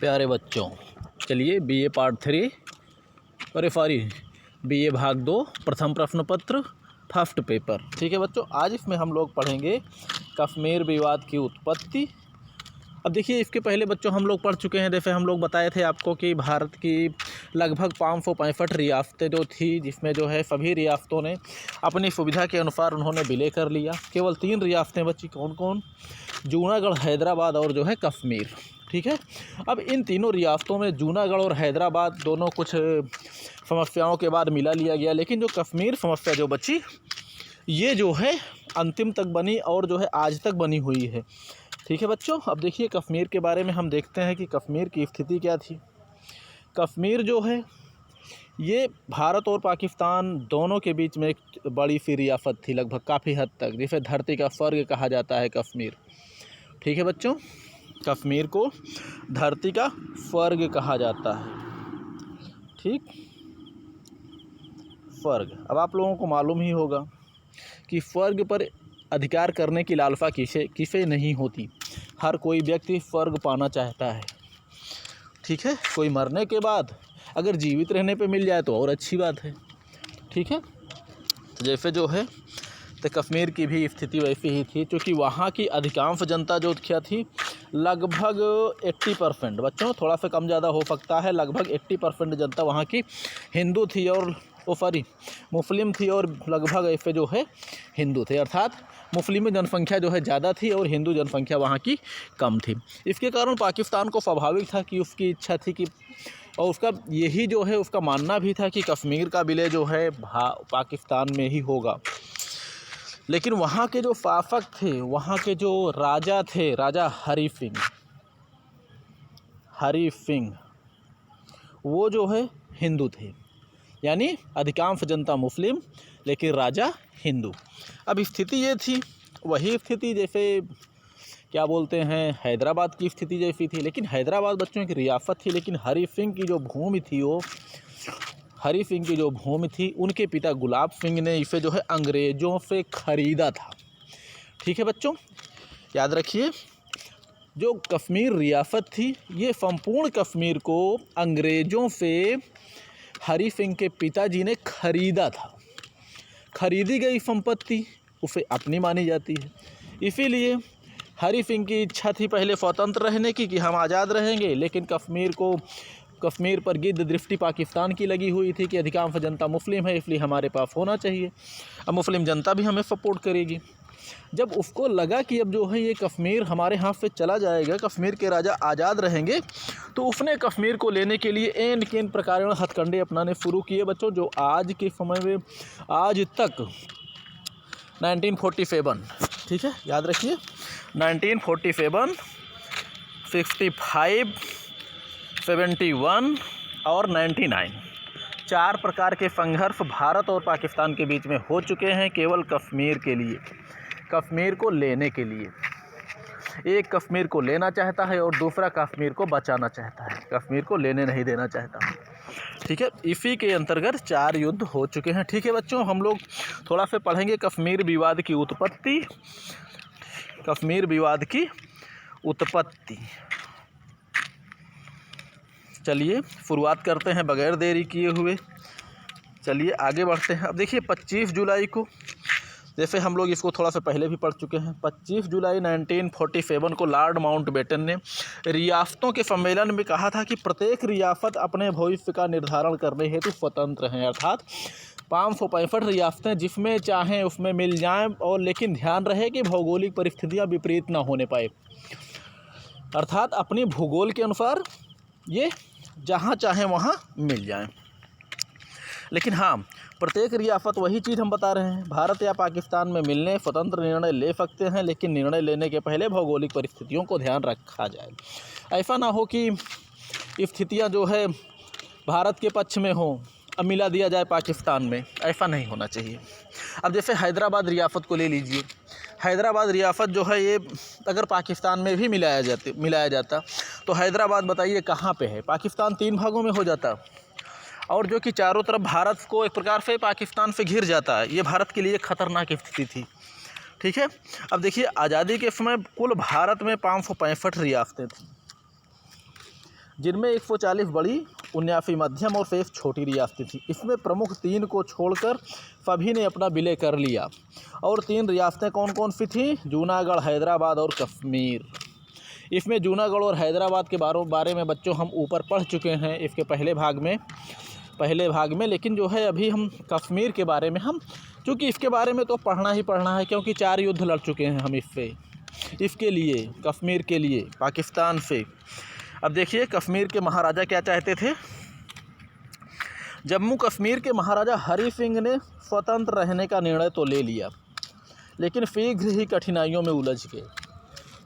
प्यारे बच्चों, चलिए बीए पार्ट 3 बीए भाग 2 प्रथम प्रश्न पत्र फर्स्ट पेपर। ठीक है बच्चों, आज इसमें हम लोग पढ़ेंगे कश्मीर विवाद की उत्पत्ति। अब देखिए, इसके पहले बच्चों हम लोग पढ़ चुके हैं। जैसे हम लोग बताए थे आपको कि भारत की लगभग 565 रियासतें जो थी, जिसमें जो है सभी रियासतों ने अपनी सुविधा के अनुसार उन्होंने विलय कर लिया। केवल 3 रियासतें बची। कौन कौन? जूनागढ़, हैदराबाद और जो है कश्मीर। ठीक है, अब इन तीनों रियासतों में जूनागढ़ और हैदराबाद दोनों कुछ समस्याओं के बाद मिला लिया गया, लेकिन जो कश्मीर समस्या जो बची ये जो है अंतिम तक बनी और जो है आज तक बनी हुई है। ठीक है बच्चों, अब देखिए कश्मीर के बारे में हम देखते हैं कि कश्मीर की स्थिति क्या थी। कश्मीर जो है ये भारत और पाकिस्तान दोनों के बीच में एक बड़ी सी रियासत थी, लगभग काफ़ी हद तक, जिसे धरती का स्वर्ग कहा जाता है कश्मीर। ठीक है बच्चों, कश्मीर को धरती का स्वर्ग कहा जाता है। ठीक, स्वर्ग। अब आप लोगों को मालूम ही होगा कि स्वर्ग पर अधिकार करने की लालसा किसे नहीं होती। हर कोई व्यक्ति स्वर्ग पाना चाहता है। ठीक है, कोई मरने के बाद अगर जीवित रहने पे मिल जाए तो और अच्छी बात है। ठीक है, तो जैसे जो है तो कश्मीर की भी स्थिति वैसी ही थी, क्योंकि वहाँ की अधिकांश जनता जो क्या थी, लगभग 80%, बच्चों थोड़ा सा कम ज़्यादा हो सकता है, लगभग 80% जनता वहाँ की हिंदू थी और मुस्लिम थी, और लगभग ऐसे जो है हिंदू थे, अर्थात मुस्लिम जनसंख्या जो है ज़्यादा थी और हिंदू जनसंख्या वहाँ की कम थी। इसके कारण पाकिस्तान को स्वाभाविक था कि उसकी इच्छा थी कि, और उसका यही जो है उसका मानना भी था कि कश्मीर का विलय जो है पाकिस्तान में ही होगा। लेकिन वहाँ के जो शासक थे, वहाँ के जो राजा थे, राजा हरी सिंह, वो जो है हिंदू थे, यानी अधिकांश जनता मुस्लिम लेकिन राजा हिंदू। अब स्थिति ये थी, वही स्थिति जैसे क्या बोलते हैं हैदराबाद की स्थिति जैसी थी, लेकिन हैदराबाद बच्चों की रियासत थी, लेकिन हरी सिंह की जो भूमि थी उनके पिता गुलाब सिंह ने इसे जो है अंग्रेज़ों से ख़रीदा था। ठीक है बच्चों, याद रखिए, जो कश्मीर रियासत थी ये संपूर्ण कश्मीर को अंग्रेज़ों से हरी सिंह के पिताजी ने ख़रीदा था। खरीदी गई संपत्ति उसे अपनी मानी जाती है। इसीलिए हरी सिंह की इच्छा थी पहले स्वतंत्र रहने की, कि हम आज़ाद रहेंगे, लेकिन कश्मीर पर गिद्ध दृष्टि पाकिस्तान की लगी हुई थी कि अधिकांश जनता मुस्लिम है, इसलिए हमारे पास होना चाहिए। अब मुस्लिम जनता भी हमें सपोर्ट करेगी। जब उसको लगा कि अब जो है ये कश्मीर हमारे हाथ से चला जाएगा, कश्मीर के राजा आज़ाद रहेंगे, तो उसने कश्मीर को लेने के लिए एन केन प्रकार हथकंडे अपनाने शुरू किए बच्चों, जो आज के समय में आज तक 1947, ठीक है याद रखिए, 1947, 65, 71 और 99 4 प्रकार के संघर्ष भारत और पाकिस्तान के बीच में हो चुके हैं, केवल कश्मीर के लिए, कश्मीर को लेने के लिए। एक कश्मीर को लेना चाहता है और दूसरा कश्मीर को बचाना चाहता है, कश्मीर को लेने नहीं देना चाहता। ठीक है, इसी के अंतर्गत 4 युद्ध हो चुके हैं। ठीक है बच्चों, हम लोग थोड़ा सा पढ़ेंगे कश्मीर विवाद की उत्पत्ति। कश्मीर विवाद की उत्पत्ति, चलिए शुरुआत करते हैं बगैर देरी किए हुए। चलिए आगे बढ़ते हैं। अब देखिए 25 जुलाई को, जैसे हम लोग इसको थोड़ा सा पहले भी पढ़ चुके हैं, 25 जुलाई 1947 को लॉर्ड माउंटबेटन ने रियासतों के सम्मेलन में कहा था कि प्रत्येक रियासत अपने भविष्य का निर्धारण करने हेतु स्वतंत्र हैं, अर्थात 565 रियासतें जिसमें चाहें उसमें मिल जाएं, और लेकिन ध्यान रहे कि भौगोलिक परिस्थितियां विपरीत ना होने पाए, अर्थात अपनी भूगोल के अनुसार ये जहाँ चाहें वहाँ मिल जाएं। लेकिन हाँ, प्रत्येक रियासत, वही चीज़ हम बता रहे हैं, भारत या पाकिस्तान में मिलने स्वतंत्र निर्णय ले सकते हैं, लेकिन निर्णय लेने के पहले भौगोलिक परिस्थितियों को ध्यान रखा जाए। ऐसा ना हो कि स्थितियाँ जो है भारत के पक्ष में हो, अब मिला दिया जाए पाकिस्तान में, ऐसा नहीं होना चाहिए। अब जैसे हैदराबाद रियासत को ले लीजिए, हैदराबाद रियासत जो है ये अगर पाकिस्तान में भी मिलाया जाता तो हैदराबाद बताइए कहाँ पे है? पाकिस्तान 3 भागों में हो जाता, और जो कि चारों तरफ भारत को एक प्रकार से पाकिस्तान से घिर जाता है। ये भारत के लिए खतरनाक स्थिति थी। ठीक है, अब देखिए आज़ादी के समय कुल भारत में 565 रियासतें थी। जिनमें 140 बड़ी, 79 मध्यम और शेष छोटी रियासतें थी। इसमें प्रमुख 3 को छोड़कर सभी ने अपना विलय कर लिया। और 3 रियासतें कौन कौन सी थीं? जूनागढ़, हैदराबाद और कश्मीर। इसमें जूनागढ़ और हैदराबाद के बारे में बच्चों हम ऊपर पढ़ चुके हैं इसके पहले भाग में, लेकिन जो है अभी हम कश्मीर के बारे में चूँकि इसके बारे में तो पढ़ना ही पढ़ना है, क्योंकि 4 युद्ध लड़ चुके हैं हम इसके लिए, कश्मीर के लिए पाकिस्तान से। अब देखिए कश्मीर के महाराजा क्या चाहते थे। जम्मू कश्मीर के महाराजा हरि सिंह ने स्वतंत्र रहने का निर्णय तो ले लिया, लेकिन शीघ्र ही कठिनाइयों में उलझ गए।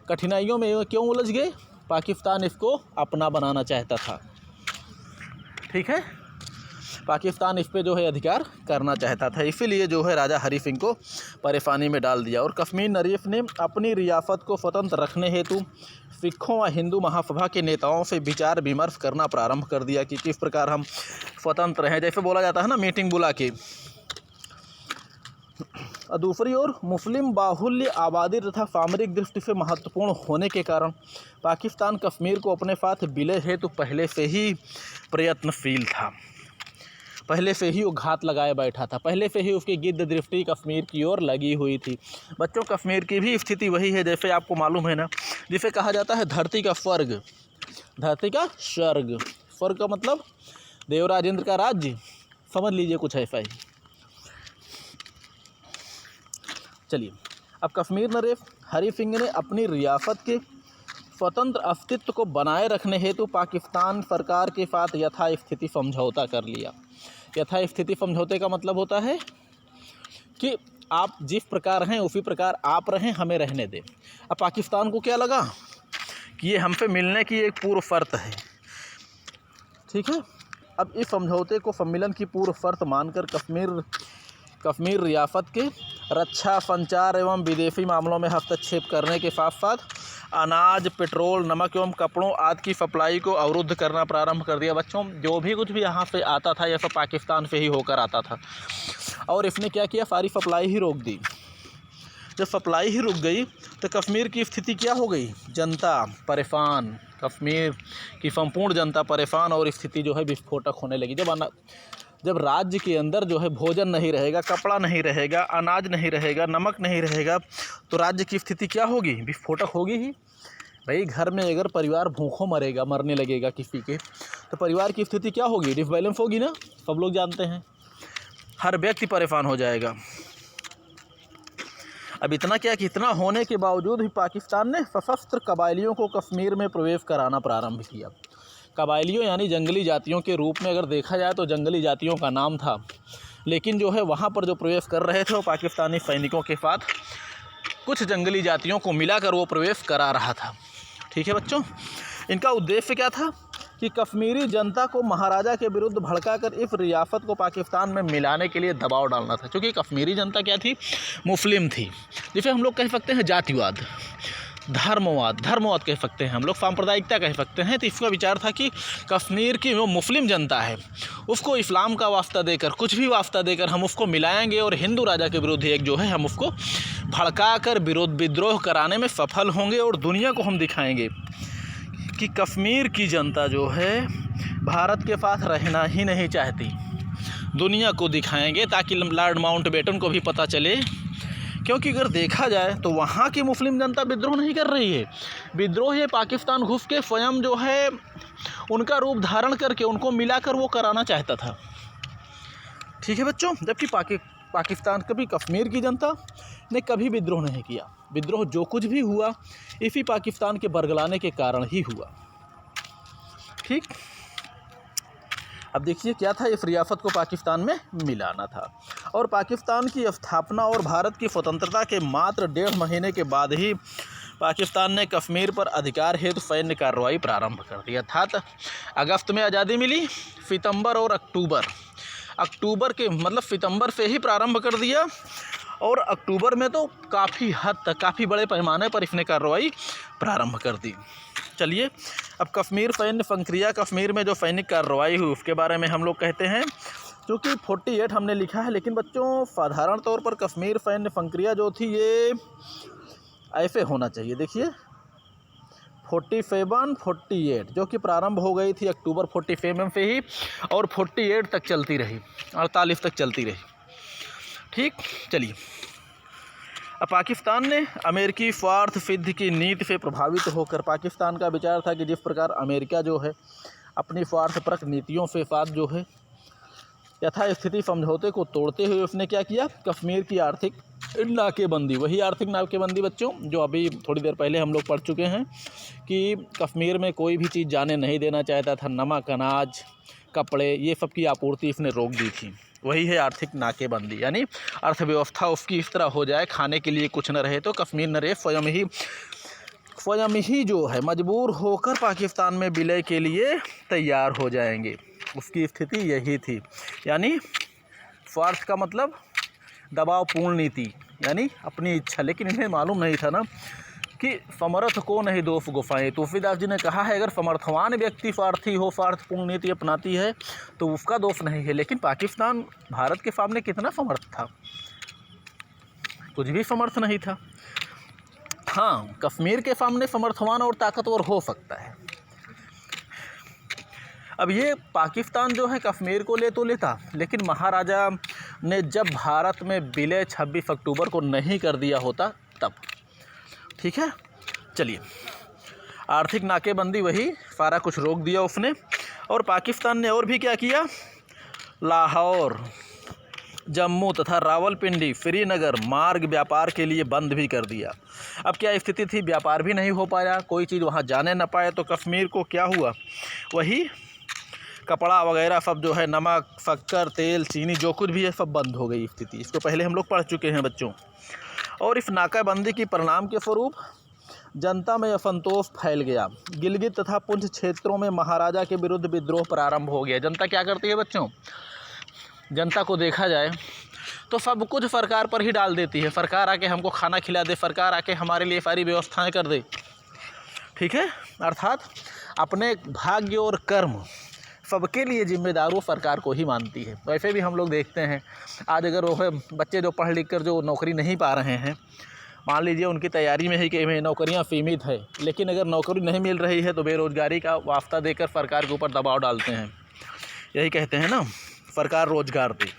कठिनाइयों में क्यों उलझ गए? पाकिस्तान इसको अपना बनाना चाहता था। ठीक है, पाकिस्तान इस पे जो है अधिकार करना चाहता था, इसीलिए जो है राजा हरि सिंह को परेशानी में डाल दिया। और कश्मीर शरीफ ने अपनी रियासत को स्वतंत्र रखने हेतु सिखों व हिंदू महासभा के नेताओं से विचार विमर्श करना प्रारंभ कर दिया कि किस प्रकार हम स्वतंत्र हैं, जैसे बोला जाता है ना मीटिंग बुला के। और दूसरी ओर मुस्लिम बाहुल्य आबादी तथा सामरिक दृष्टि से महत्वपूर्ण होने के कारण पाकिस्तान कश्मीर को अपने साथ विलय हेतु पहले से ही प्रयत्नशील था, पहले से ही वो घात लगाए बैठा था, पहले से ही उसकी गिद्ध दृष्टि कश्मीर की ओर लगी हुई थी। बच्चों कश्मीर की भी स्थिति वही है, जैसे आपको मालूम है ना, जिसे कहा जाता है धरती का स्वर्ग, धरती का स्वर्ग। स्वर्ग का मतलब देवराज इंद्र का राज्य, समझ लीजिए कुछ ऐसा ही। चलिए, अब कश्मीर नरेश हरि सिंह ने अपनी रियासत के स्वतंत्र अस्तित्व को बनाए रखने हेतु पाकिस्तान सरकार के साथ यथास्थिति समझौता कर लिया। यथास्थिति समझौते का मतलब होता है कि आप जिस प्रकार हैं उसी प्रकार आप रहें, हमें रहने दें। अब पाकिस्तान को क्या लगा कि ये हमसे मिलने की एक पूर्व शर्त है। ठीक है, अब इस समझौते को सम्मेलन की पूर्व शर्त मानकर कश्मीर रियासत के रक्षा, संचार एवं विदेशी मामलों में हस्तक्षेप करने के साथ साथ अनाज, पेट्रोल, नमक एवं कपड़ों आदि की सप्लाई को अवरुद्ध करना प्रारंभ कर दिया। बच्चों, जो भी कुछ भी यहाँ से आता था यह सब पाकिस्तान से ही होकर आता था, और इसने क्या किया, सारी सप्लाई ही रोक दी। जब सप्लाई ही रुक गई तो कश्मीर की स्थिति क्या हो गई? जनता परेशान, कश्मीर की संपूर्ण जनता परेशान, और स्थिति जो है विस्फोटक होने लगी। जब राज्य के अंदर जो है भोजन नहीं रहेगा, कपड़ा नहीं रहेगा, अनाज नहीं रहेगा, नमक नहीं रहेगा, तो राज्य की स्थिति क्या होगी? विस्फोटक होगी ही। भाई, घर में अगर परिवार भूखों मरने लगेगा किसी के, तो परिवार की स्थिति क्या होगी? डिसबैलेंस होगी ना, सब लोग जानते हैं। हर व्यक्ति परेशान हो जाएगा। अब इतना क्या कि इतना होने के बावजूद भी पाकिस्तान ने सशस्त्र कबायलियों को कश्मीर में प्रवेश कराना प्रारंभ किया। कबायलियों यानी जंगली जातियों के रूप में अगर देखा जाए तो जंगली जातियों का नाम था, लेकिन जो है वहाँ पर जो प्रवेश कर रहे थे वो पाकिस्तानी सैनिकों के साथ कुछ जंगली जातियों को मिलाकर वो प्रवेश करा रहा था। ठीक है बच्चों, इनका उद्देश्य क्या था कि कश्मीरी जनता को महाराजा के विरुद्ध भड़काकर इस रियासत को पाकिस्तान में मिलाने के लिए दबाव डालना था। क्योंकि कश्मीरी जनता क्या थी? मुस्लिम थी, जिसे हम लोग कह सकते हैं जातिवाद, धर्मवाद कह सकते हैं हम लोग, सांप्रदायिकता कह सकते हैं। तो इसका विचार था कि कश्मीर की जो मुस्लिम जनता है उसको इस्लाम का वास्ता देकर, कुछ भी वास्ता देकर हम उसको मिलाएंगे और हिंदू राजा के विरुद्ध एक जो है हम उसको भड़काकर विद्रोह कराने में सफल होंगे, और दुनिया को हम दिखाएंगे कि कश्मीर की जनता जो है भारत के पास रहना ही नहीं चाहती। दुनिया को दिखाएंगे ताकि लॉर्ड माउंटबेटन को भी पता चले। क्योंकि अगर देखा जाए तो वहाँ की मुस्लिम जनता विद्रोह नहीं कर रही है, विद्रोह ये पाकिस्तान घुस के स्वयं जो है उनका रूप धारण करके उनको मिलाकर वो कराना चाहता था। ठीक है बच्चों, जबकि पाकिस्तान कभी कश्मीर की जनता ने कभी विद्रोह नहीं किया। विद्रोह जो कुछ भी हुआ इसी पाकिस्तान के बरगलाने के कारण ही हुआ। ठीक, अब देखिए क्या था, इस रियासत को पाकिस्तान में मिलाना था। और पाकिस्तान की स्थापना और भारत की स्वतंत्रता के मात्र 1.5 महीने के बाद ही पाकिस्तान ने कश्मीर पर अधिकार हेतु सैन्य कार्रवाई प्रारंभ कर दिया था। अगस्त में आज़ादी मिली, सितंबर और अक्टूबर के मतलब सितंबर से ही प्रारंभ कर दिया, और अक्टूबर में तो काफ़ी हद तक, काफ़ी बड़े पैमाने पर इसने कार्रवाई प्रारंभ कर दी। चलिए, अब कश्मीर सैन्य संक्रिया, कश्मीर में जो सैनिक कार्रवाई हुई उसके बारे में हम लोग कहते हैं। क्योंकि 48 हमने लिखा है, लेकिन बच्चों साधारण तौर पर कश्मीर सैन्य संक्रिया जो थी ये ऐसे होना चाहिए। देखिए 47, 48 जो कि प्रारंभ हो गई थी अक्टूबर 47 में से ही और 48 तक चलती रही, 48 तक चलती रही। ठीक, चलिए। अब पाकिस्तान ने अमेरिकी स्वार्थ सिद्ध की नीति से प्रभावित होकर, पाकिस्तान का विचार था कि जिस प्रकार अमेरिका जो है अपनी स्वार्थपरक नीतियों से साथ जो है यथास्थिति समझौते को तोड़ते हुए उसने क्या किया, कश्मीर की आर्थिक नाकेबंदी, वही आर्थिक नाकेबंदी बच्चों जो अभी थोड़ी देर पहले हम लोग पढ़ चुके हैं कि कश्मीर में कोई भी चीज़ जाने नहीं देना चाहता था, नमक, अनाज, कपड़े, ये सब की आपूर्ति इसने रोक दी थी। वही है आर्थिक नाकेबंदी, यानी अर्थव्यवस्था उसकी इस तरह हो जाए, खाने के लिए कुछ न रहे तो कश्मीर नरेश स्वयं ही जो है मजबूर होकर पाकिस्तान में विलय के लिए तैयार हो जाएंगे। उसकी स्थिति यही थी, यानी स्वार्थ का मतलब दबावपूर्ण नीति, यानी अपनी इच्छा। लेकिन इन्हें मालूम नहीं था ना कि समर्थ को नहीं दोष गुफाएं। तुलसीदास जी ने कहा है अगर समर्थवान व्यक्ति स्वार्थी हो, स्वार्थपूर्ण नीति अपनाती है तो उसका दोष नहीं है। लेकिन पाकिस्तान भारत के सामने कितना समर्थ था, कुछ भी समर्थ नहीं था। हाँ, कश्मीर के सामने समर्थवान और ताकतवर हो सकता है। अब ये पाकिस्तान जो है कश्मीर को ले तो लेता, लेकिन महाराजा ने जब भारत में विलय 26 अक्टूबर को नहीं कर दिया होता तब। ठीक है, चलिए। आर्थिक नाकेबंदी वही सारा कुछ रोक दिया उसने। और पाकिस्तान ने और भी क्या किया, लाहौर, जम्मू तथा रावलपिंडी, श्रीनगर मार्ग व्यापार के लिए बंद भी कर दिया। अब क्या स्थिति थी, व्यापार भी नहीं हो पाया, कोई चीज़ वहाँ जाने न पाए, तो कश्मीर को क्या हुआ, वही कपड़ा वगैरह सब जो है, नमक, शक्कर, तेल, चीनी, जो कुछ भी है सब बंद हो गई स्थिति। इसको पहले हम लोग पढ़ चुके हैं बच्चों। और इस नाकाबंदी की परिणाम के स्वरूप जनता में असंतोष फैल गया। गिलगित तथा पुंछ क्षेत्रों में महाराजा के विरुद्ध विद्रोह प्रारंभ हो गया। जनता क्या करती है बच्चों, जनता को देखा जाए तो सब कुछ सरकार पर ही डाल देती है। सरकार आके हमको खाना खिला दे, सरकार आके हमारे लिए सारी व्यवस्थाएं कर दे। ठीक है, अर्थात अपने भाग्य और कर्म सबके लिए जिम्मेदार वो सरकार को ही मानती है। वैसे भी हम लोग देखते हैं आज अगर वो बच्चे जो पढ़ लिख कर जो नौकरी नहीं पा रहे हैं, मान लीजिए उनकी तैयारी में ही कि नौकरियां सीमित है, लेकिन अगर नौकरी नहीं मिल रही है तो बेरोजगारी का वास्ता देकर सरकार के ऊपर दबाव डालते हैं। यही कहते हैं ना, सरकार रोजगार दे।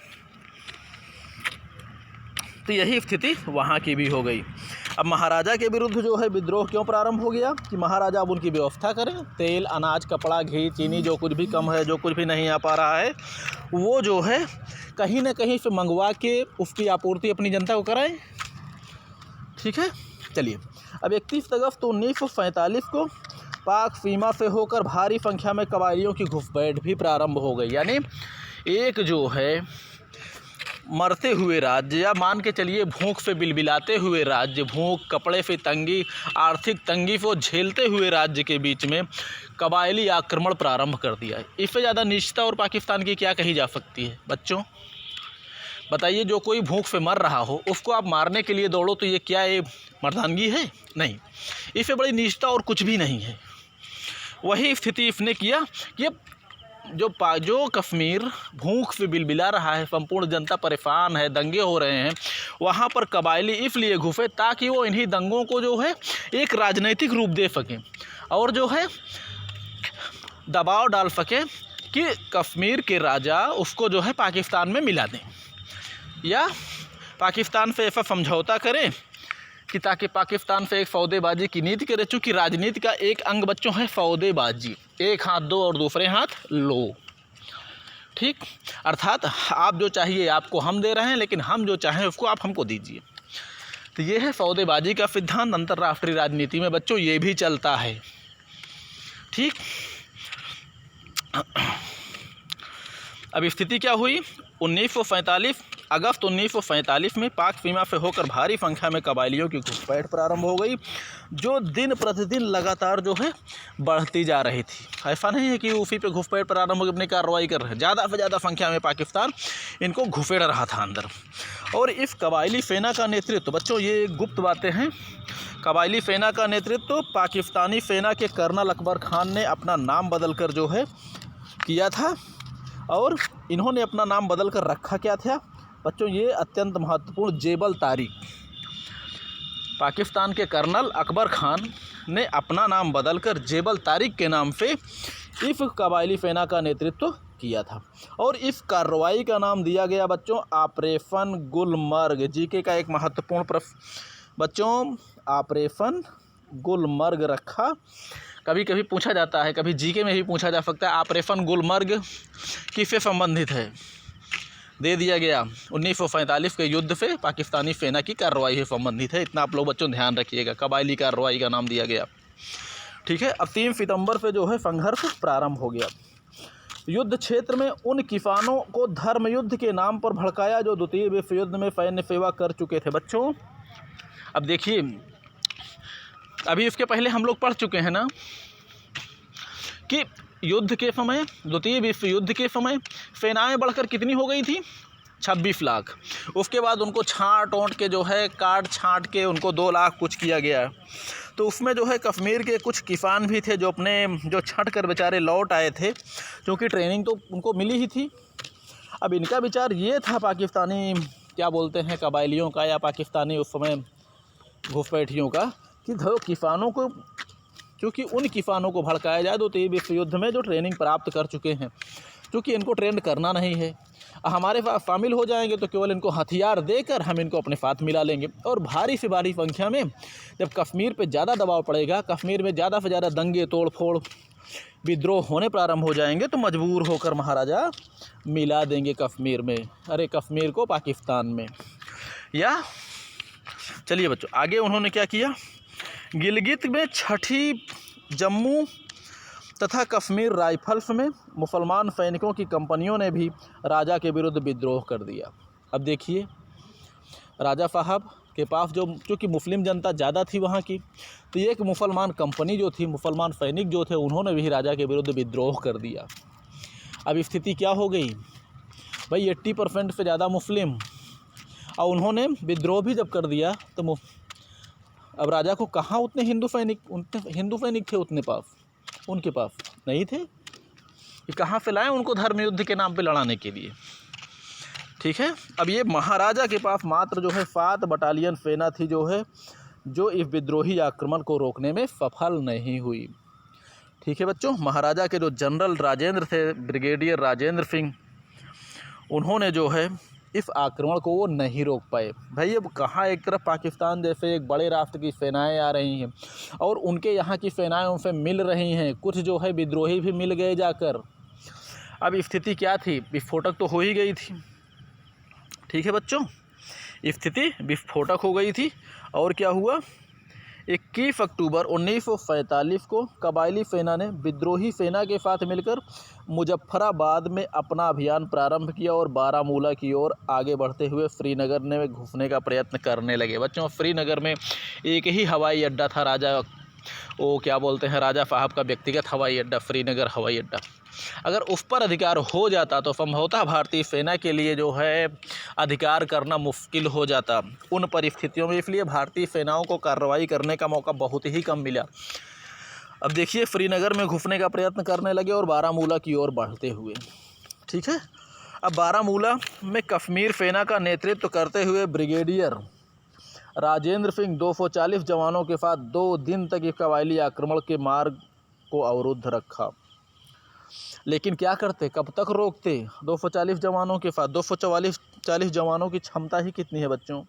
तो यही स्थिति वहाँ की भी हो गई। अब महाराजा के विरुद्ध जो है विद्रोह क्यों प्रारंभ हो गया कि महाराजा अब उनकी व्यवस्था करें, तेल, अनाज, कपड़ा, घी, चीनी, जो कुछ भी कम है, जो कुछ भी नहीं आ पा रहा है, वो जो है कहीं ना कहीं से मंगवा के उसकी आपूर्ति अपनी जनता को कराएं। ठीक है, चलिए। अब 31 अगस्त 1947 को पाक सीमा से होकर भारी संख्या में कबायलियों की घुसपैठ भी प्रारंभ हो गई। यानी एक जो है मरते हुए राज्य, या मान के चलिए भूख से बिलबिलाते हुए राज्य, भूख, कपड़े से तंगी, आर्थिक तंगी को झेलते हुए राज्य के बीच में कबायली आक्रमण प्रारंभ कर दिया है। इससे ज़्यादा निश्चितता और पाकिस्तान की क्या कही जा सकती है बच्चों, बताइए। जो कोई भूख से मर रहा हो उसको आप मारने के लिए दौड़ो तो ये क्या ये मर्दानगी है? नहीं, इससे बड़ी निश्चितता और कुछ भी नहीं है। वही स्थिति इसने किया कि जो कश्मीर भूख से बिलबिला रहा है, संपूर्ण जनता परेशान है, दंगे हो रहे हैं, वहाँ पर कबायली इसलिए घुसे ताकि वो इन्हीं दंगों को जो है एक राजनीतिक रूप दे सकें और जो है दबाव डाल सकें कि कश्मीर के राजा उसको जो है पाकिस्तान में मिला दें या पाकिस्तान से ऐसा समझौता करें कि ताकि पाकिस्तान से एक सौदेबाजी की नीति करे। चूँकि राजनीति का एक अंग बच्चों है सौदेबाजी, एक हाथ दो और दूसरे हाथ लो। ठीक, अर्थात आप जो चाहिए आपको हम दे रहे हैं, लेकिन हम जो चाहें उसको आप हमको दीजिए। तो ये है सौदेबाजी का सिद्धांत। अंतर्राष्ट्रीय राजनीति में बच्चों ये भी चलता है। ठीक, अब स्थिति क्या हुई, 1947 अगस्त 1947 में पाक सीमा से होकर भारी संख्या में कबायलियों की घुसपैठ प्रारंभ हो गई, जो दिन प्रतिदिन लगातार जो है बढ़ती जा रही थी। ऐसा नहीं है कि उसी पे घुसपैठ प्रारंभ होकर अपनी कार्रवाई कर रहे हैं, ज़्यादा से ज़्यादा संख्या में पाकिस्तान इनको घुसेड़ रहा था अंदर। और इस कबायली सेना का नेतृत्व बच्चों, ये गुप्त बातें हैं, कबायली सेना का नेतृत्व पाकिस्तानी सेना के कर्नल अकबर खान ने अपना नाम बदल कर जो है किया था। और इन्होंने अपना नाम बदल कर रखा क्या था बच्चों, ये अत्यंत महत्वपूर्ण, जेबल तारिक। पाकिस्तान के कर्नल अकबर खान ने अपना नाम बदलकर जेबल तारिक के नाम से इस कबायली सेना का नेतृत्व किया था और इस कार्रवाई का नाम दिया गया बच्चों ऑपरेशन गुलमर्ग। जीके का एक महत्वपूर्ण प्रश्न बच्चों, ऑपरेशन गुलमर्ग रखा। कभी कभी पूछा जाता है, कभी जीके में भी पूछा जा सकता है, ऑपरेशन गुलमर्ग किससे संबंधित है? दे दिया गया 1945 के युद्ध से पाकिस्तानी सेना की कार्रवाई से संबंधित है। इतना आप लोग बच्चों ध्यान रखिएगा, कबायली कार्रवाई का नाम दिया गया। ठीक है। अब 3 सितंबर से जो है संघर्ष प्रारंभ हो गया। युद्ध क्षेत्र में उन किसानों को धर्म युद्ध के नाम पर भड़काया जो द्वितीय विश्व युद्ध में सैन्य सेवा कर चुके थे। बच्चों अब देखिए, अभी इसके पहले हम लोग पढ़ चुके हैं ना कि युद्ध के समय, द्वितीय विश्व युद्ध के समय सेनाएं बढ़कर कितनी हो गई थी? 26 लाख। उसके बाद उनको छांट ओंट के जो है काट छांट के उनको 2 लाख कुछ किया गया। तो उसमें जो है कश्मीर के कुछ किसान भी थे जो छट कर बेचारे लौट आए थे, क्योंकि ट्रेनिंग तो उनको मिली ही थी। अब इनका विचार ये था पाकिस्तानी क्या बोलते हैं कबायलियों का या पाकिस्तानी उस समय घुसपैठियों का कि किसानों को, क्योंकि उन किसानों को भड़काया जाए द्वितीय विश्व युद्ध में जो ट्रेनिंग प्राप्त कर चुके हैं, क्योंकि इनको ट्रेंड करना नहीं है। हमारे पास शामिल हो जाएंगे तो केवल इनको हथियार देकर हम इनको अपने साथ मिला लेंगे और भारी से भारी संख्या में जब कश्मीर पे ज़्यादा दबाव पड़ेगा, कश्मीर में ज़्यादा से ज़्यादा दंगे तोड़ फोड़ विद्रोह होने प्रारंभ हो जाएंगे तो मजबूर होकर महाराजा मिला देंगे कश्मीर में, अरे कश्मीर को पाकिस्तान में। या चलिए बच्चों आगे उन्होंने क्या किया, गिलगित में 6ठी जम्मू तथा कश्मीर राइफल्स में मुसलमान सैनिकों की कंपनियों ने भी राजा के विरुद्ध विद्रोह कर दिया। अब देखिए राजा साहब के पास जो चूँकि मुस्लिम जनता ज़्यादा थी वहाँ की, तो ये एक मुसलमान कंपनी जो थी, मुसलमान सैनिक जो थे, उन्होंने भी राजा के विरुद्ध विद्रोह कर दिया। अब स्थिति क्या हो गई भाई, 80% से ज़्यादा मुस्लिम, और उन्होंने विद्रोह भी जब कर दिया तो अब राजा को कहाँ उतने हिंदू सैनिक थे उनके पास नहीं थे कि कहाँ से लाएं उनको धर्म युद्ध के नाम पे लड़ाने के लिए। ठीक है। अब ये महाराजा के पास मात्र जो है 7 बटालियन सेना थी जो इस विद्रोही आक्रमण को रोकने में सफल नहीं हुई। ठीक है बच्चों, महाराजा के जो जनरल राजेंद्र थे, ब्रिगेडियर राजेंद्र सिंह, उन्होंने जो है इस आक्रमण को वो नहीं रोक पाए। भाई अब कहाँ, एक तरफ पाकिस्तान जैसे एक बड़े राष्ट्र की सेनाएं आ रही हैं और उनके यहाँ की सेनाएं उनसे मिल रही हैं, कुछ जो है विद्रोही भी मिल गए जाकर। अब स्थिति क्या थी, विस्फोटक तो हो ही गई थी। ठीक है बच्चों, स्थिति विस्फोटक हो गई थी। और क्या हुआ, 21 अक्टूबर 1947 को कबायली सेना ने विद्रोही सेना के साथ मिलकर मुजफ्फराबाद में अपना अभियान प्रारंभ किया और बारामूला की ओर आगे बढ़ते हुए श्रीनगर में घुसने का प्रयत्न करने लगे। बच्चों श्रीनगर में एक ही हवाई अड्डा था, राजा साहब का व्यक्तिगत हवाई अड्डा, श्रीनगर हवाई अड्डा। अगर उस पर अधिकार हो जाता तो संभवतः भारतीय सेना के लिए जो है अधिकार करना मुश्किल हो जाता उन परिस्थितियों में, इसलिए भारतीय सेनाओं को कार्रवाई करने का मौका बहुत ही कम मिला। अब देखिए श्रीनगर में घुसने का प्रयत्न करने लगे और बारामूला की ओर बढ़ते हुए। ठीक है। अब बारामूला में कश्मीर सेना का नेतृत्व करते हुए ब्रिगेडियर राजेंद्र सिंह 240 जवानों के साथ 2 दिन तक इस कबायली आक्रमण के मार्ग को अवरुद्ध रखा। लेकिन क्या करते, कब तक रोकते? 240 जवानों के साथ 240 जवानों की क्षमता ही कितनी है बच्चों,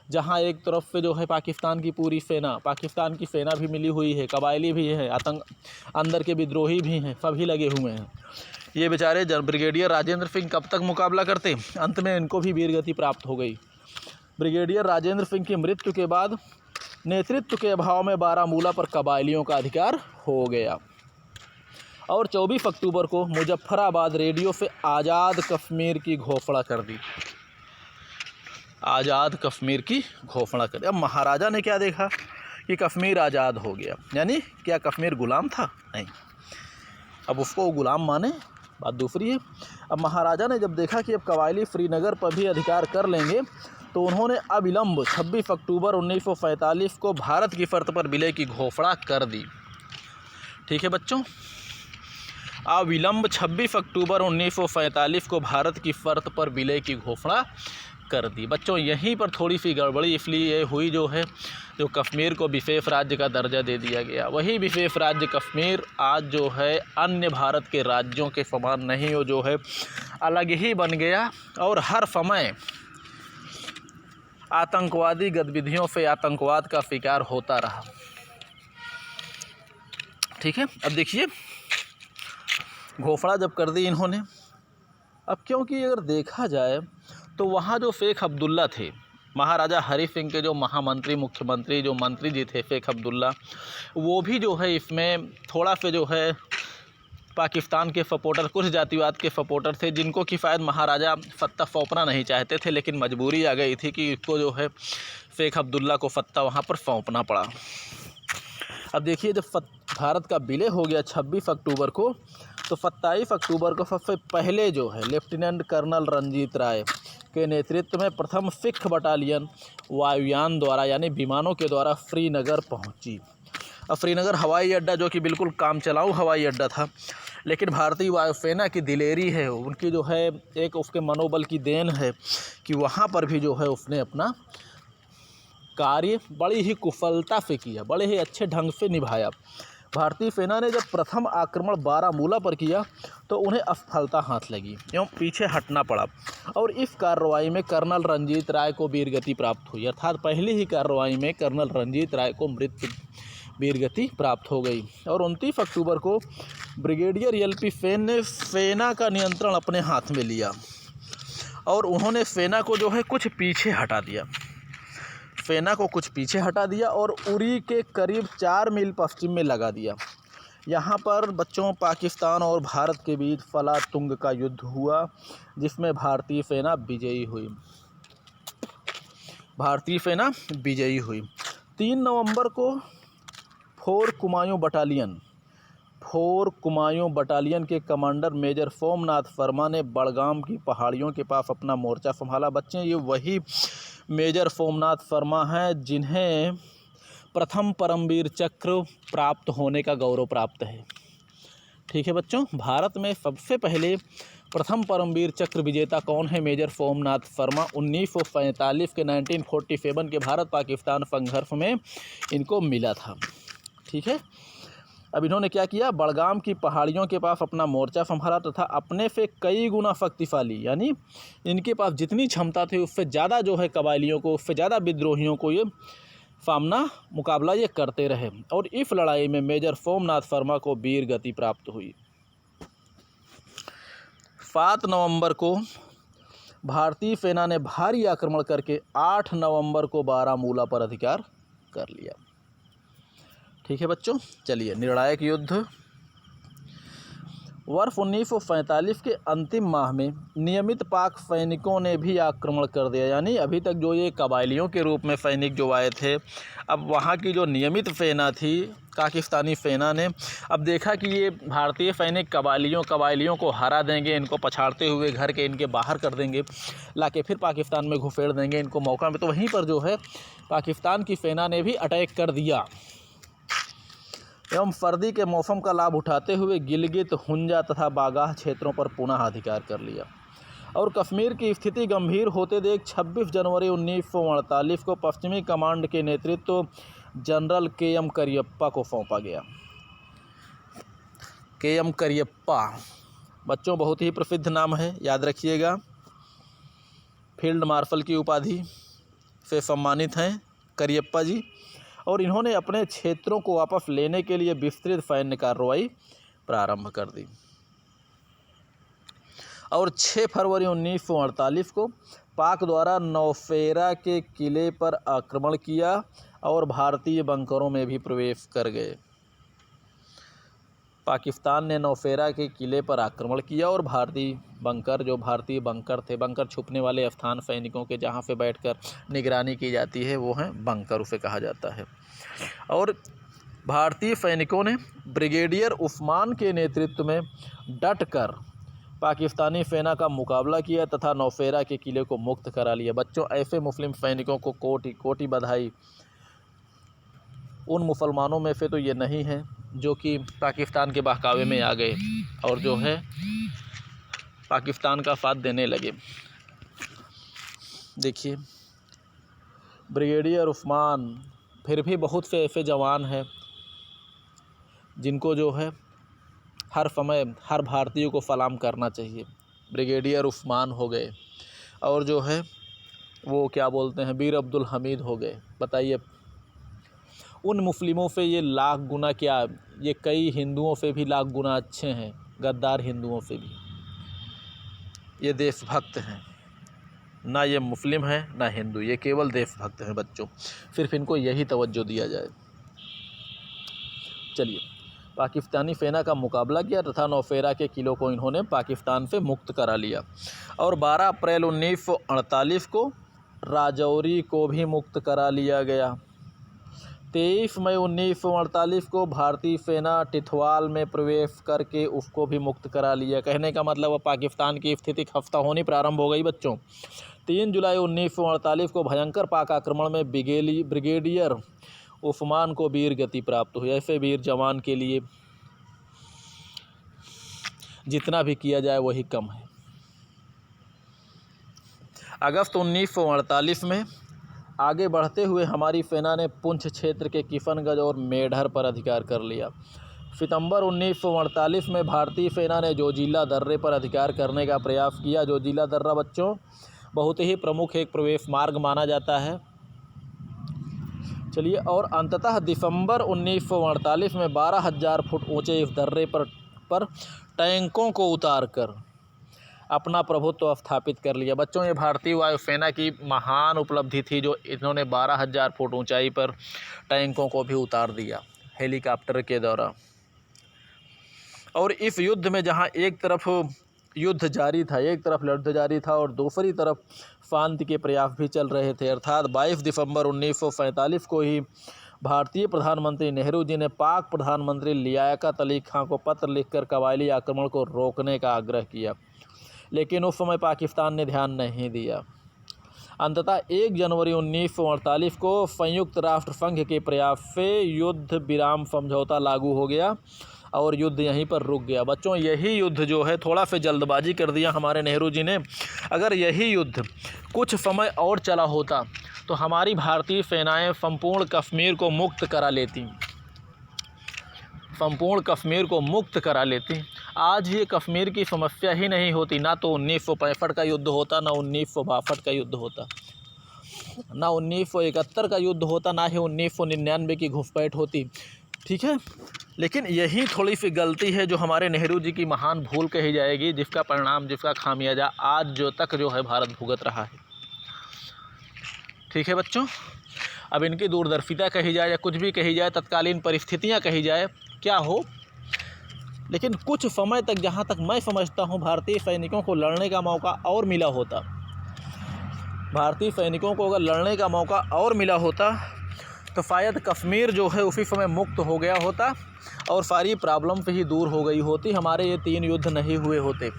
जहां एक तरफ से जो है पाकिस्तान की पूरी सेना, पाकिस्तान की सेना भी मिली हुई है, कबायली भी है, अंदर के विद्रोही भी हैं, सभी लगे हुए हैं। ये बेचारे ब्रिगेडियर राजेंद्र सिंह कब तक मुकाबला करते? अंत में इनको भी वीरगति प्राप्त हो गई। ब्रिगेडियर राजेंद्र सिंह की मृत्यु के बाद नेतृत्व के अभाव में बारामूला पर कबायलियों का अधिकार हो गया और 24 अक्टूबर को मुजफ्फराबाद रेडियो से आज़ाद कश्मीर की घोषणा कर दी। आज़ाद कश्मीर की घोषणा कर दी। अब महाराजा ने क्या देखा कि कश्मीर आज़ाद हो गया, यानी क्या कश्मीर गुलाम था? नहीं, अब उसको गुलाम माने, बात दूसरी है। अब महाराजा ने जब देखा कि अब कबायली श्रीनगर पर भी अधिकार कर लेंगे तो उन्होंने अविलंब 26 अक्टूबर 1947 को भारत की शर्त पर विलय की घोषणा कर दी। ठीक है बच्चों, अविलंब 26 अक्टूबर 1947 को भारत की शर्त पर विलय की घोषणा कर दी। बच्चों यहीं पर थोड़ी सी गड़बड़ी इसलिए हुई जो है जो कश्मीर को विशेष राज्य का दर्जा दे दिया गया, वही विशेष राज्य कश्मीर आज जो है अन्य भारत के राज्यों के समान नहीं, वो जो है अलग ही बन गया और हर समय आतंकवादी गतिविधियों से आतंकवाद का शिकार होता रहा। ठीक है, अब देखिए घोषणा जब कर दी इन्होंने, अब क्योंकि अगर देखा जाए तो वहाँ जो शेख अब्दुल्ला थे, महाराजा हरी सिंह के जो महामंत्री मुख्यमंत्री जो मंत्री जी थे शेख अब्दुल्ला, वो भी जो है इसमें थोड़ा सा जो है पाकिस्तान के सपोर्टर, कुछ जातिवाद के सपोर्टर थे, जिनको कि शायद महाराजा सत्ता सौंपना नहीं चाहते थे, लेकिन मजबूरी आ गई थी कि इसको जो है शेख अब्दुल्ला को सत्ता वहाँ पर सौंपना पड़ा। अब देखिए जब भारत का विलय हो गया 26 अक्टूबर को, तो 27 अक्टूबर को सबसे पहले जो है लेफ्टिनेंट कर्नल रंजीत राय के नेतृत्व में प्रथम सिख बटालियन वायुयान द्वारा यानी विमानों के द्वारा श्रीनगर पहुंची। अब श्रीनगर हवाई अड्डा जो कि बिल्कुल काम चलाऊ हवाई अड्डा था, लेकिन भारतीय वायुसेना की दिलेरी है, उनकी जो है एक उसके मनोबल की देन है कि वहाँ पर भी जो है उसने अपना कार्य बड़ी ही कुशलता से किया, बड़े ही अच्छे ढंग से निभाया। भारतीय सेना ने जब प्रथम आक्रमण बारामूला पर किया तो उन्हें असफलता हाथ लगी एवं पीछे हटना पड़ा, और इस कार्रवाई में कर्नल रंजीत राय को वीरगति प्राप्त हुई, अर्थात पहली ही कार्रवाई में कर्नल रंजीत राय को वीरगति प्राप्त हो गई। और 29 अक्टूबर को ब्रिगेडियर एल.पी. सेन ने सेना का नियंत्रण अपने हाथ में लिया और उन्होंने सेना को जो है कुछ पीछे हटा दिया, सेना को कुछ पीछे हटा दिया और उरी के करीब 4 मील पश्चिम में लगा दिया। यहाँ पर बच्चों पाकिस्तान और भारत के बीच फलातुंग का युद्ध हुआ, जिसमें भारतीय सेना विजयी हुई। 3 नवंबर को 4 कुमायूं बटालियन के कमांडर मेजर सोमनाथ शर्मा ने बड़गाम की पहाड़ियों के पास अपना मोर्चा संभाला। बच्चे ये वही मेजर सोमनाथ शर्मा हैं जिन्हें प्रथम परमवीर चक्र प्राप्त होने का गौरव प्राप्त है। ठीक है बच्चों, भारत में सबसे पहले प्रथम परमवीर चक्र विजेता कौन है? मेजर सोमनाथ शर्मा। 1945 के 1947 के भारत पाकिस्तान संघर्ष में इनको मिला था। ठीक है, अब इन्होंने क्या किया, बड़गाम की पहाड़ियों के पास अपना मोर्चा संभाला तथा अपने से कई गुना शक्तिशाली, यानी इनके पास जितनी क्षमता थी उससे ज़्यादा जो है कबायलियों को, उससे ज़्यादा विद्रोहियों को ये मुकाबला ये करते रहे, और इस लड़ाई में मेजर सोमनाथ शर्मा को वीर गति प्राप्त हुई। 7 नवंबर को भारतीय सेना ने भारी आक्रमण करके 8 नवंबर को बारामूला पर अधिकार कर लिया। ठीक है बच्चों, चलिए निर्णायक युद्ध। वर्ष 1947 के अंतिम माह में नियमित पाक सैनिकों ने भी आक्रमण कर दिया, यानी अभी तक जो ये कबायलियों के रूप में सैनिक जो आए थे, अब वहाँ की जो नियमित सेना थी पाकिस्तानी सेना ने अब देखा कि ये भारतीय सैनिक कबायलियों को हरा देंगे, इनको पछाड़ते हुए घर के इनके बाहर कर देंगे, लाके फिर पाकिस्तान में घुसेड़ देंगे इनको मौका में। तो वहीं पर जो है पाकिस्तान की सेना ने भी अटैक कर दिया एवं सर्दी के मौसम का लाभ उठाते हुए गिलगित, हुंजा तथा बागाह क्षेत्रों पर पुनः अधिकार कर लिया, और कश्मीर की स्थिति गंभीर होते देख 26 जनवरी 1948 को पश्चिमी कमांड के नेतृत्व जनरल के.एम. करियप्पा को सौंपा गया। के.एम. करियप्पा बच्चों बहुत ही प्रसिद्ध नाम है, याद रखिएगा। फील्ड मार्शल की उपाधि से सम्मानित हैं करियप्पा जी, और इन्होंने अपने क्षेत्रों को वापस लेने के लिए विस्तृत सैन्य कार्रवाई प्रारंभ कर दी, और 6 फरवरी 1948 को पाक द्वारा नौशेरा के किले पर आक्रमण किया और भारतीय बंकरों में भी प्रवेश कर गए। पाकिस्तान ने नौशेरा के किले पर आक्रमण किया और भारतीय बंकर थे, बंकर छुपने वाले स्थान सैनिकों के जहाँ पे बैठकर निगरानी की जाती है वो हैं बंकर, उसे कहा जाता है। और भारतीय सैनिकों ने ब्रिगेडियर उस्मान के नेतृत्व में डटकर पाकिस्तानी सेना का मुकाबला किया तथा नौशेरा के किले को मुक्त करा लिया। बच्चों, ऐसे मुस्लिम सैनिकों को कोटि कोटि बधाई। उन मुसलमानों में से तो ये नहीं है जो कि पाकिस्तान के बहकावे में आ गए और जो है पाकिस्तान का साथ देने लगे। देखिए, ब्रिगेडियर उस्मान फिर भी बहुत से ऐसे जवान हैं जिनको जो है हर समय हर भारतीय को सलाम करना चाहिए। ब्रिगेडियर उस्मान हो गए और जो है वो क्या बोलते हैं वीर अब्दुल हमीद हो गए। बताइए, उन मुस्लिमों से ये लाख गुना क्या, ये कई हिंदुओं से भी लाख गुना अच्छे हैं, गद्दार हिंदुओं से भी। ये देशभक्त हैं, ना ये मुस्लिम हैं ना हिंदू, ये केवल देशभक्त हैं बच्चों। सिर्फ इनको यही तवज्जो दिया जाए। चलिए, पाकिस्तानी सेना का मुकाबला किया तथा नौशेरा के किलों को इन्होंने पाकिस्तान से मुक्त करा लिया। और 12 अप्रैल 1948 को राजौरी को भी मुक्त करा लिया गया। 23 मई 1948 को भारतीय सेना टिथवाल में प्रवेश करके उसको भी मुक्त करा लिया। कहने का मतलब अब पाकिस्तान की स्थिति खस्ता होनी प्रारंभ हो गई बच्चों। 3 जुलाई 1948 को भयंकर पाक आक्रमण में ब्रिगेडियर उस्मान को वीर गति प्राप्त हुई। ऐसे वीर जवान के लिए जितना भी किया जाए वही कम है। अगस्त 1948 में आगे बढ़ते हुए हमारी सेना ने पुंछ क्षेत्र के किशनगंज और मेढर पर अधिकार कर लिया। सितंबर 1948 में भारतीय सेना ने जोजिला दर्रे पर अधिकार करने का प्रयास किया। जोजिला दर्रा बच्चों बहुत ही प्रमुख एक प्रवेश मार्ग माना जाता है। चलिए, और अंततः दिसंबर 1948 में 12,000 फुट ऊंचे इस दर्रे पर टैंकों को उतारकर अपना प्रभुत्व स्थापित कर लिया। बच्चों, ये भारतीय वायुसेना की महान उपलब्धि थी जो इन्होंने 12,000 फुट ऊंचाई पर टैंकों को भी उतार दिया हेलीकॉप्टर के द्वारा। और इस युद्ध में जहां एक तरफ युद्ध जारी था, एक तरफ युद्ध जारी था और दूसरी तरफ शांति के प्रयास भी चल रहे थे, अर्थात 22 दिसंबर 1947 को ही भारतीय प्रधानमंत्री नेहरू जी ने पाक प्रधानमंत्री लियाकत अली खां को पत्र लिखकर कबायली आक्रमण को रोकने का आग्रह किया, लेकिन उस समय पाकिस्तान ने ध्यान नहीं दिया। अंततः 1 जनवरी 1948 को संयुक्त राष्ट्र संघ के प्रयास से युद्ध विराम समझौता लागू हो गया और युद्ध यहीं पर रुक गया। बच्चों, यही युद्ध जो है थोड़ा सा जल्दबाजी कर दिया हमारे नेहरू जी ने। अगर यही युद्ध कुछ समय और चला होता तो हमारी भारतीय सेनाएं संपूर्ण कश्मीर को मुक्त करा लेती, संपूर्ण कश्मीर को मुक्त करा लेती। आज ये कश्मीर की समस्या ही नहीं होती। ना तो 1965 का युद्ध होता, ना 1962 का युद्ध होता, ना 1971 का युद्ध होता, ना ही 1999 की घुसपैठ होती। ठीक है, लेकिन यही थोड़ी सी गलती है जो हमारे नेहरू जी की महान भूल कही जाएगी, जिसका परिणाम, जिसका खामियाजा आज जो तक जो है भारत भुगत रहा है। ठीक है बच्चों, अब इनकी दूरदर्शिता कही जाए या कुछ भी कही जाए, तत्कालीन परिस्थितियां कही जाए, क्या हो, लेकिन कुछ समय तक जहां तक मैं समझता हूं भारतीय सैनिकों को लड़ने का मौका और मिला होता, भारतीय सैनिकों को अगर लड़ने का मौका और मिला होता तो शायद कश्मीर जो है उसी समय मुक्त हो गया होता और सारी प्रॉब्लम से ही दूर हो गई होती, हमारे ये 3 युद्ध नहीं हुए होते।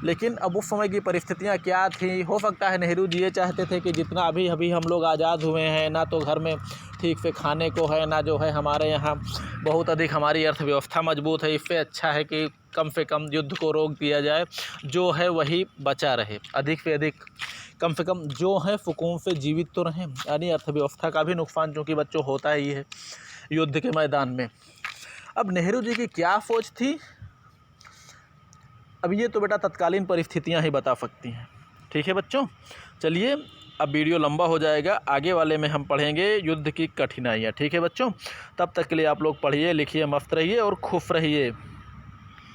लेकिन अब उस समय की परिस्थितियां क्या थी, हो सकता है नेहरू जी ये चाहते थे कि जितना अभी हम लोग आज़ाद हुए हैं, ना तो घर में ठीक से खाने को है, ना जो है हमारे यहाँ बहुत अधिक हमारी अर्थव्यवस्था मजबूत है, इससे अच्छा है कि कम से कम युद्ध को रोक दिया जाए, जो है वही बचा रहे, अधिक से अधिक कम से कम जो है सुकून से जीवित तो रहें। यानी अर्थव्यवस्था का भी नुकसान जो कि बच्चों होता ही है युद्ध के मैदान में। अब नेहरू जी की क्या सोच थी, अब ये तो बेटा तत्कालीन परिस्थितियां ही बता सकती हैं। ठीक है बच्चों, चलिए अब वीडियो लंबा हो जाएगा, आगे वाले में हम पढ़ेंगे युद्ध की कठिनाइयाँ। ठीक है बच्चों, तब तक के लिए आप लोग पढ़िए, लिखिए, मस्त रहिए और खुश रहिए।